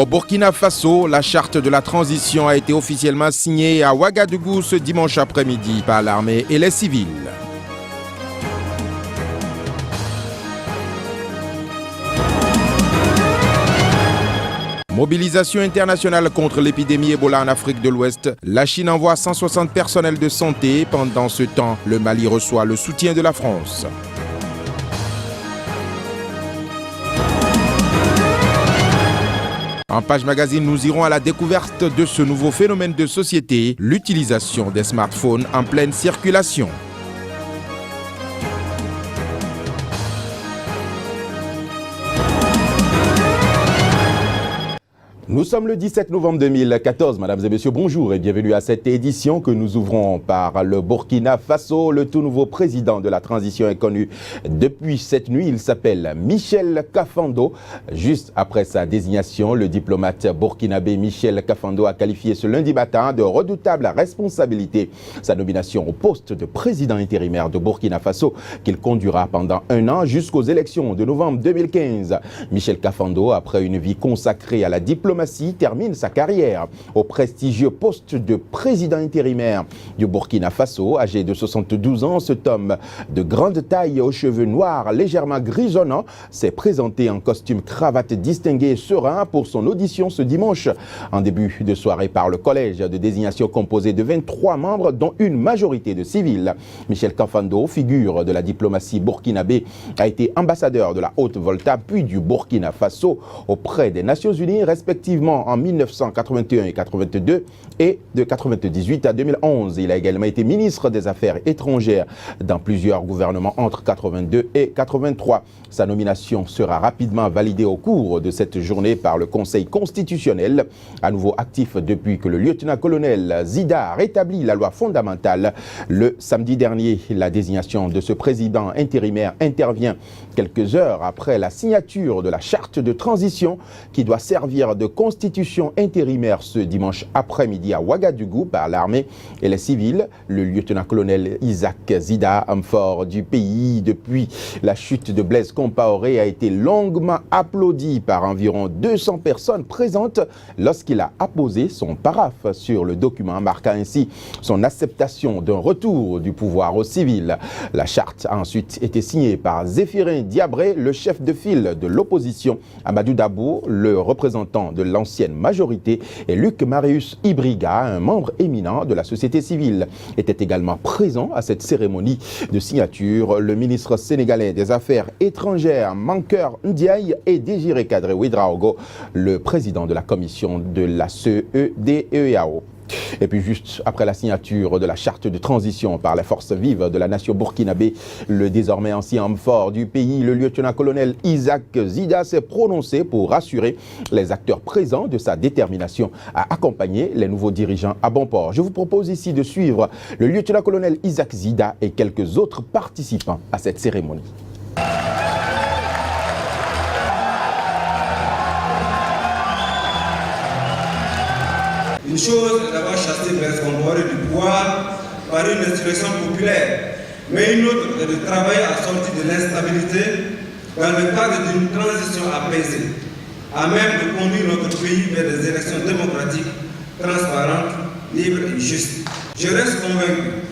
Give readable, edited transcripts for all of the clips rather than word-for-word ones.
Au Burkina Faso, la charte de la transition a été officiellement signée à Ouagadougou ce dimanche après-midi par l'armée et les civils. Mobilisation internationale contre l'épidémie Ebola en Afrique de l'Ouest. La Chine envoie 160 personnels de santé. Pendant ce temps, le Mali reçoit le soutien de la France. En page magazine, nous irons à la découverte de ce nouveau phénomène de société, l'utilisation des smartphones en pleine circulation. Nous sommes le 17 novembre 2014. Mesdames et messieurs, bonjour et bienvenue à cette édition que nous ouvrons par le Burkina Faso. Le tout nouveau président de la transition est connu depuis cette nuit. Il s'appelle Michel Kafando. Juste après sa désignation, le diplomate burkinabé Michel Kafando a qualifié ce lundi matin de redoutable responsabilité sa nomination au poste de président intérimaire de Burkina Faso qu'il conduira pendant un an jusqu'aux élections de novembre 2015. Michel Kafando, après une vie consacrée à la diplomatie, termine sa carrière au prestigieux poste de président intérimaire du Burkina Faso. Âgé de 72 ans, cet homme de grande taille aux cheveux noirs légèrement grisonnants s'est présenté en costume cravate distingué et serein pour son audition ce dimanche en début de soirée par le collège de désignation composé de 23 membres dont une majorité de civils. Michel Kafando, figure de la diplomatie burkinabé, a été ambassadeur de la Haute-Volta puis du Burkina Faso auprès des Nations Unies respectivement en 1981 et 82 et de 98 à 2011. Il a également été ministre des Affaires étrangères dans plusieurs gouvernements entre 82 et 83. Sa nomination sera rapidement validée au cours de cette journée par le Conseil constitutionnel, à nouveau actif depuis que le lieutenant-colonel Zida a rétabli la loi fondamentale. Le samedi dernier, la désignation de ce président intérimaire intervient quelques heures après la signature de la charte de transition qui doit servir de constitution intérimaire ce dimanche après-midi à Ouagadougou par l'armée et les civils. Le lieutenant-colonel Isaac Zida, homme fort du pays depuis la chute de Blaise Compaoré, a été longuement applaudi par environ 200 personnes présentes lorsqu'il a apposé son paraphe sur le document, marquant ainsi son acceptation d'un retour du pouvoir aux civils. La charte a ensuite été signée par Zéphirin Diabré, le chef de file de l'opposition, Amadou Dabo, le représentant de l'ancienne majorité, et Luc Marius Ibriga, un membre éminent de la société civile, était également présent à cette cérémonie de signature. Le ministre sénégalais des Affaires étrangères, Mankeur Ndiaye, et Désiré Kadri Ouedraogo, le président de la commission de la CEDEAO. Et puis juste après la signature de la charte de transition par les forces vives de la nation burkinabé, le désormais ancien homme fort du pays, le lieutenant-colonel Isaac Zida, s'est prononcé pour rassurer les acteurs présents de sa détermination à accompagner les nouveaux dirigeants à bon port. Je vous propose ici de suivre le lieutenant-colonel Isaac Zida et quelques autres participants à cette cérémonie. Une chose est d'avoir chassé Blaise Compaoré du pouvoir par une insurrection populaire, mais une autre est de travailler à sortir de l'instabilité dans le cadre d'une transition apaisée, à même de conduire notre pays vers des élections démocratiques, transparentes, libres et justes. Je reste convaincu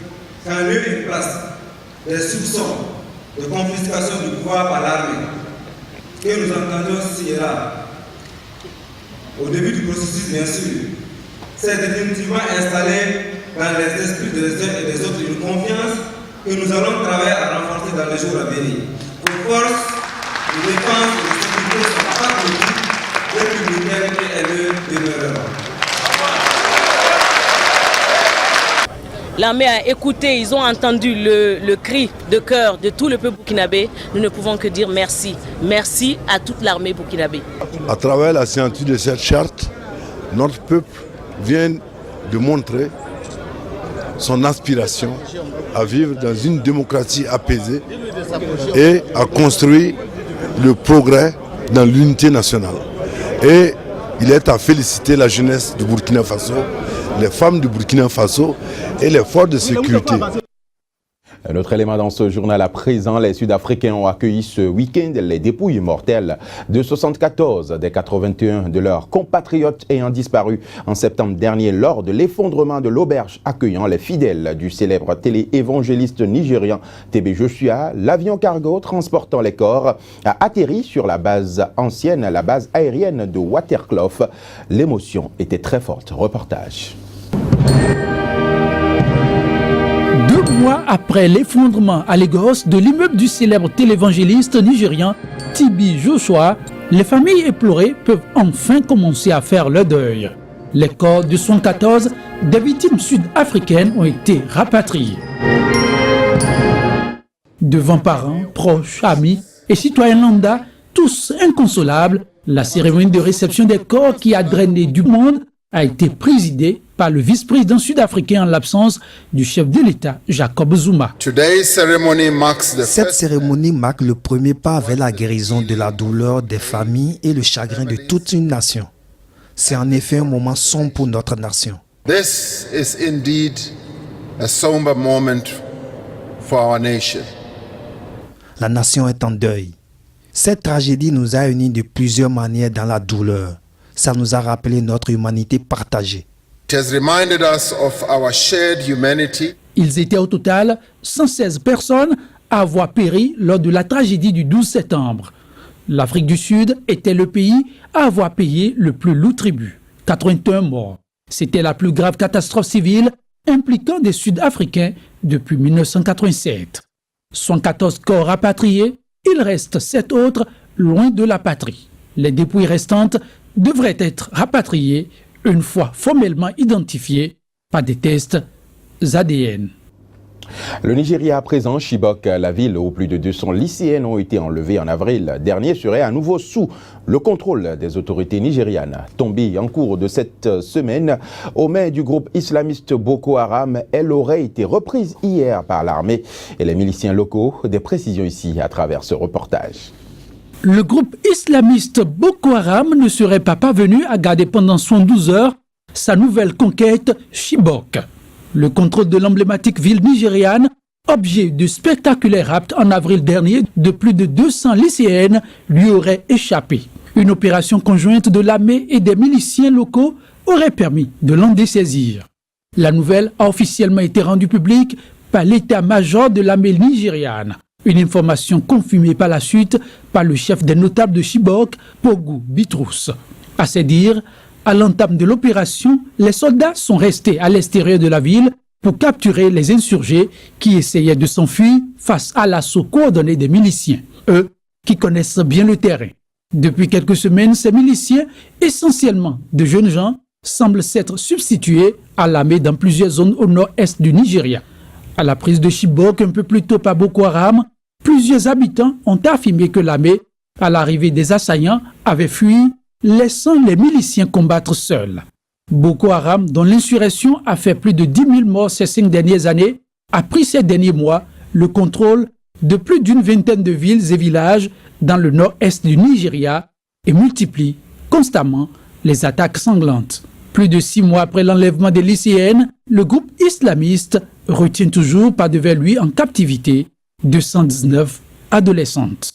qu'en lieu et place des soupçons de confiscation du pouvoir par l'armée, que nous entendions ci et là, au début du processus bien sûr, c'est définitivement installé dans les esprits des uns et des autres une confiance que nous allons travailler à renforcer dans les jours à venir. Vos forces de défense et de sécurité sont patriotiques, républicaines et elles demeureront. L'armée a écouté, ils ont entendu le cri de cœur de tout le peuple burkinabé. Nous ne pouvons que dire merci. Merci à toute l'armée burkinabé. À travers la signature de cette charte, notre peuple vient de montrer son aspiration à vivre dans une démocratie apaisée et à construire le progrès dans l'unité nationale. Et il est à féliciter la jeunesse du Burkina Faso, les femmes du Burkina Faso et les forces de sécurité. Un autre élément dans ce journal à présent, les Sud-Africains ont accueilli ce week-end les dépouilles mortelles de 74 des 81 de leurs compatriotes ayant disparu en septembre dernier lors de l'effondrement de l'auberge accueillant les fidèles du célèbre télé-évangéliste nigérian TB Joshua. L'avion cargo transportant les corps a atterri sur la base ancienne, la base aérienne de Waterkloof. L'émotion était très forte. Reportage. 2 mois après l'effondrement à Lagos de l'immeuble du célèbre télévangéliste nigérian TB Joshua, les familles éplorées peuvent enfin commencer à faire leur deuil. Les corps de 74 des victimes sud-africaines ont été rapatriés. Devant parents, proches, amis et citoyens lambda, tous inconsolables, la cérémonie de réception des corps qui a drainé du monde a été présidée par le vice-président sud-africain en l'absence du chef de l'État, Jacob Zuma. Cette cérémonie marque le premier pas vers la guérison de la douleur des familles et le chagrin de toute une nation. C'est en effet un moment sombre pour notre nation. This is indeed a somber moment for our nation. La nation est en deuil. Cette tragédie nous a unis de plusieurs manières dans la douleur. Ça nous a rappelé notre humanité partagée. It has reminded us of our shared humanity. Ils étaient au total 116 personnes à avoir péri lors de la tragédie du 12 septembre. L'Afrique du Sud était le pays à avoir payé le plus lourd tribut, 81 morts. C'était la plus grave catastrophe civile impliquant des Sud-Africains depuis 1987. 114 corps rapatriés, il reste 7 autres loin de la patrie. Les dépouilles restantes devraient être rapatriées une fois formellement identifiées par des tests ADN. Le Nigeria à présent, Chibok, la ville où plus de 200 lycéennes ont été enlevées en avril dernier, serait à nouveau sous le contrôle des autorités nigérianes. Tombée en cours de cette semaine aux mains du groupe islamiste Boko Haram, elle aurait été reprise hier par l'armée et les miliciens locaux. Des précisions ici à travers ce reportage. Le groupe islamiste Boko Haram ne serait pas parvenu à garder pendant 72 heures sa nouvelle conquête Chibok. Le contrôle de l'emblématique ville nigériane, objet de spectaculaires rapts en avril dernier de plus de 200 lycéennes, lui aurait échappé. Une opération conjointe de l'armée et des miliciens locaux aurait permis de l'en dessaisir. La nouvelle a officiellement été rendue publique par l'état-major de l'armée nigériane. Une information confirmée par la suite par le chef des notables de Chibok, Pogu Bitrus. À ses dires, à l'entame de l'opération, les soldats sont restés à l'extérieur de la ville pour capturer les insurgés qui essayaient de s'enfuir face à l'assaut coordonné des miliciens, eux qui connaissent bien le terrain. Depuis quelques semaines, ces miliciens, essentiellement de jeunes gens, semblent s'être substitués à l'armée dans plusieurs zones au nord-est du Nigeria. À la prise de Chibok un peu plus tôt par Boko Haram, plusieurs habitants ont affirmé que l'armée, à l'arrivée des assaillants, avait fui, laissant les miliciens combattre seuls. Boko Haram, dont l'insurrection a fait plus de 10 000 morts ces 5 dernières années, a pris ces derniers mois le contrôle de plus d'une vingtaine de villes et villages dans le nord-est du Nigeria et multiplie constamment les attaques sanglantes. Plus de 6 mois après l'enlèvement des lycéennes, le groupe islamiste retient toujours par devant lui en captivité 219 adolescentes.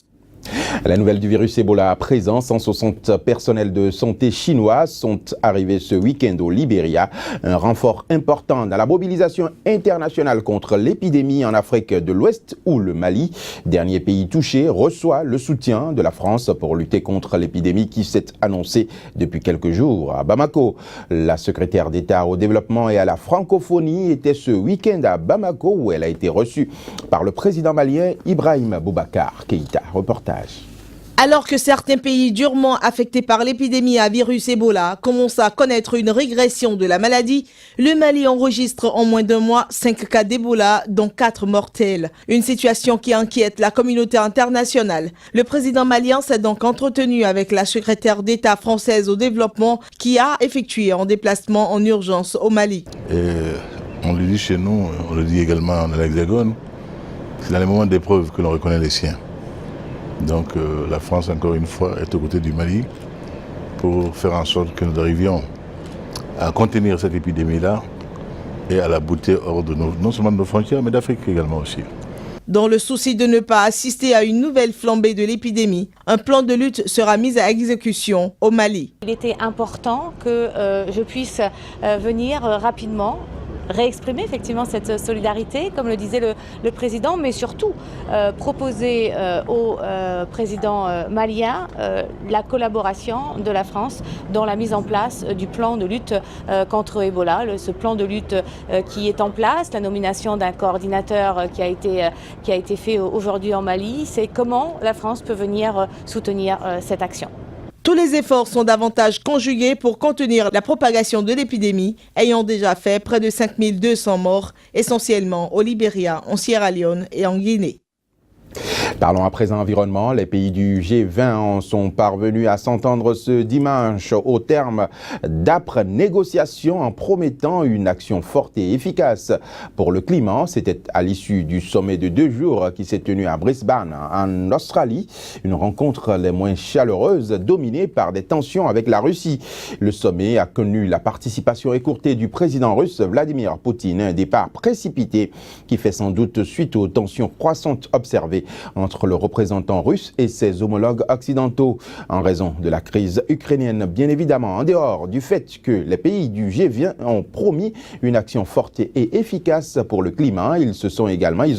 La nouvelle du virus Ebola à présent, 160 personnels de santé chinois sont arrivés ce week-end au Libéria. Un renfort important dans la mobilisation internationale contre l'épidémie en Afrique de l'Ouest où le Mali, dernier pays touché, reçoit le soutien de la France pour lutter contre l'épidémie qui s'est annoncée depuis quelques jours. À Bamako, la secrétaire d'État au développement et à la francophonie était ce week-end à Bamako où elle a été reçue par le président malien Ibrahima Boubacar Keïta. Reportage. Alors que certains pays durement affectés par l'épidémie à virus Ebola commencent à connaître une régression de la maladie, le Mali enregistre en moins d'un mois 5 cas d'Ebola, dont 4 mortels. Une situation qui inquiète la communauté internationale. Le président malien s'est donc entretenu avec la secrétaire d'État française au développement qui a effectué un déplacement en urgence au Mali. On le dit chez nous, on le dit également dans l'Hexagone, c'est dans les moments d'épreuve que l'on reconnaît les siens. Donc la France, encore une fois, est aux côtés du Mali pour faire en sorte que nous arrivions à contenir cette épidémie-là et à la bouter hors de non seulement de nos frontières, mais d'Afrique également aussi. Dans le souci de ne pas assister à une nouvelle flambée de l'épidémie, un plan de lutte sera mis à exécution au Mali. Il était important que je puisse venir rapidement réexprimer effectivement cette solidarité, comme le disait le président, mais surtout proposer au président malien la collaboration de la France dans la mise en place du plan de lutte contre Ebola. Ce plan de lutte qui est en place, la nomination d'un coordinateur qui a été fait aujourd'hui en Mali, c'est comment la France peut venir soutenir cette action. Tous les efforts sont davantage conjugués pour contenir la propagation de l'épidémie, ayant déjà fait près de 5200 morts, essentiellement au Libéria, en Sierra Leone et en Guinée. Parlons à présent environnement. Les pays du G20 en sont parvenus à s'entendre ce dimanche au terme d'âpres négociations en promettant une action forte et efficace pour le climat. C'était à l'issue du sommet de 2 jours qui s'est tenu à Brisbane, en Australie. Une rencontre les moins chaleureuses, dominée par des tensions avec la Russie. Le sommet a connu la participation écourtée du président russe Vladimir Poutine, un départ précipité qui fait sans doute suite aux tensions croissantes observées entre le représentant russe et ses homologues occidentaux en raison de la crise ukrainienne. Bien évidemment, en dehors du fait que les pays du G20 ont promis une action forte et efficace pour le climat, ils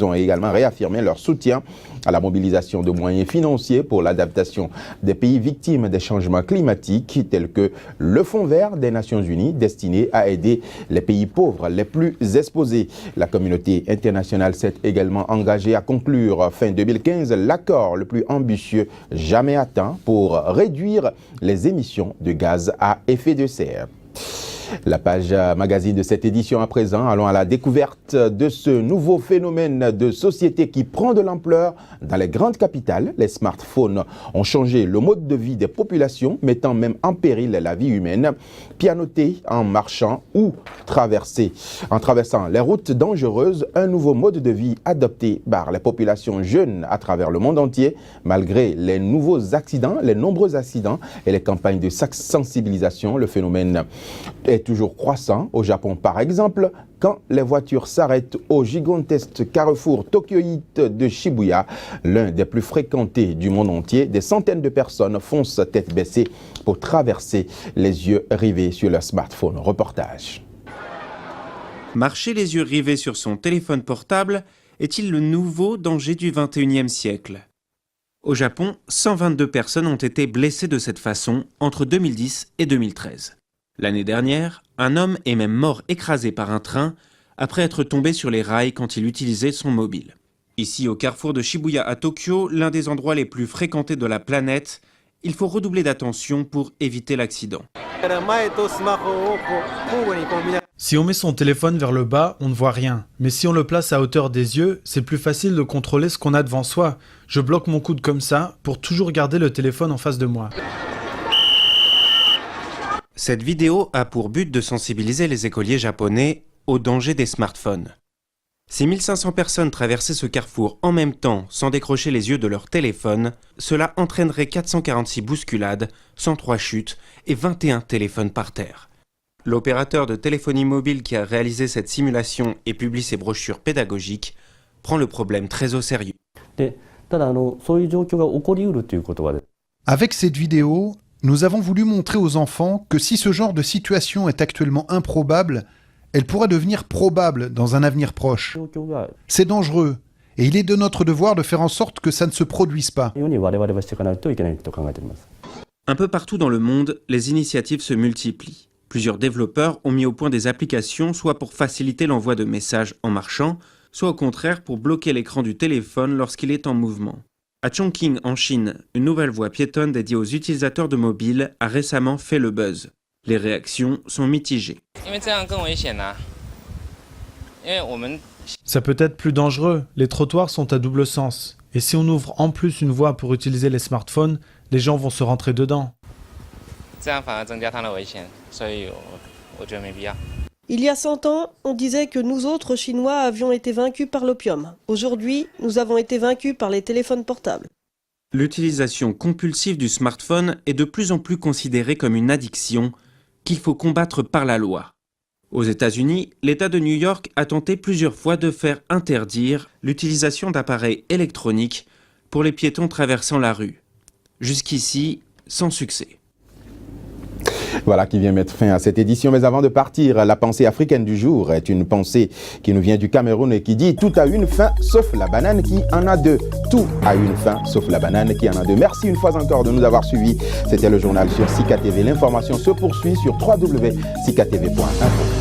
ont également réaffirmé leur soutien à la mobilisation de moyens financiers pour l'adaptation des pays victimes des changements climatiques, tels que le Fonds vert des Nations Unies destiné à aider les pays pauvres les plus exposés. La communauté internationale s'est également engagée à conclure fin 2015 l'accord le plus ambitieux jamais atteint pour réduire les émissions de gaz à effet de serre. La page magazine de cette édition à présent, allons à la découverte de ce nouveau phénomène de société qui prend de l'ampleur dans les grandes capitales. Les smartphones ont changé le mode de vie des populations, mettant même en péril la vie humaine. Pianoter en marchant ou en traversant les routes dangereuses, un nouveau mode de vie adopté par les populations jeunes à travers le monde entier, malgré les nombreux accidents et les campagnes de sensibilisation. Le phénomène est toujours croissant. Au Japon, par exemple, quand les voitures s'arrêtent au gigantesque carrefour tokyoïte de Shibuya, l'un des plus fréquentés du monde entier, des centaines de personnes foncent tête baissée pour traverser, les yeux rivés sur leur smartphone. Reportage. Marcher les yeux rivés sur son téléphone portable est-il le nouveau danger du 21e siècle ? Au Japon, 122 personnes ont été blessées de cette façon entre 2010 et 2013. L'année dernière, un homme est même mort écrasé par un train après être tombé sur les rails quand il utilisait son mobile. Ici, au carrefour de Shibuya à Tokyo, l'un des endroits les plus fréquentés de la planète, il faut redoubler d'attention pour éviter l'accident. Si on met son téléphone vers le bas, on ne voit rien. Mais si on le place à hauteur des yeux, c'est plus facile de contrôler ce qu'on a devant soi. Je bloque mon coude comme ça pour toujours garder le téléphone en face de moi. Cette vidéo a pour but de sensibiliser les écoliers japonais au danger des smartphones. Si 1500 personnes traversaient ce carrefour en même temps sans décrocher les yeux de leur téléphone, cela entraînerait 446 bousculades, 103 chutes et 21 téléphones par terre. L'opérateur de téléphonie mobile qui a réalisé cette simulation et publie ses brochures pédagogiques prend le problème très au sérieux. Avec cette vidéo, nous avons voulu montrer aux enfants que si ce genre de situation est actuellement improbable, elle pourra devenir probable dans un avenir proche. C'est dangereux, et il est de notre devoir de faire en sorte que ça ne se produise pas. Un peu partout dans le monde, les initiatives se multiplient. Plusieurs développeurs ont mis au point des applications soit pour faciliter l'envoi de messages en marchant, soit au contraire pour bloquer l'écran du téléphone lorsqu'il est en mouvement. À Chongqing, en Chine, une nouvelle voie piétonne dédiée aux utilisateurs de mobile a récemment fait le buzz. Les réactions sont mitigées. Ça peut être plus dangereux, les trottoirs sont à double sens. Et si on ouvre en plus une voie pour utiliser les smartphones, les gens vont se rentrer dedans. Il y a 100 ans, on disait que nous autres Chinois avions été vaincus par l'opium. Aujourd'hui, nous avons été vaincus par les téléphones portables. L'utilisation compulsive du smartphone est de plus en plus considérée comme une addiction qu'il faut combattre par la loi. Aux États-Unis, l'État de New York a tenté plusieurs fois de faire interdire l'utilisation d'appareils électroniques pour les piétons traversant la rue. Jusqu'ici, sans succès. Voilà qui vient mettre fin à cette édition. Mais avant de partir, la pensée africaine du jour est une pensée qui nous vient du Cameroun et qui dit « Tout a une fin, sauf la banane qui en a deux ». Tout a une fin, sauf la banane qui en a deux. Merci une fois encore de nous avoir suivis. C'était le journal sur Sika TV. L'information se poursuit sur www.sikatv.info.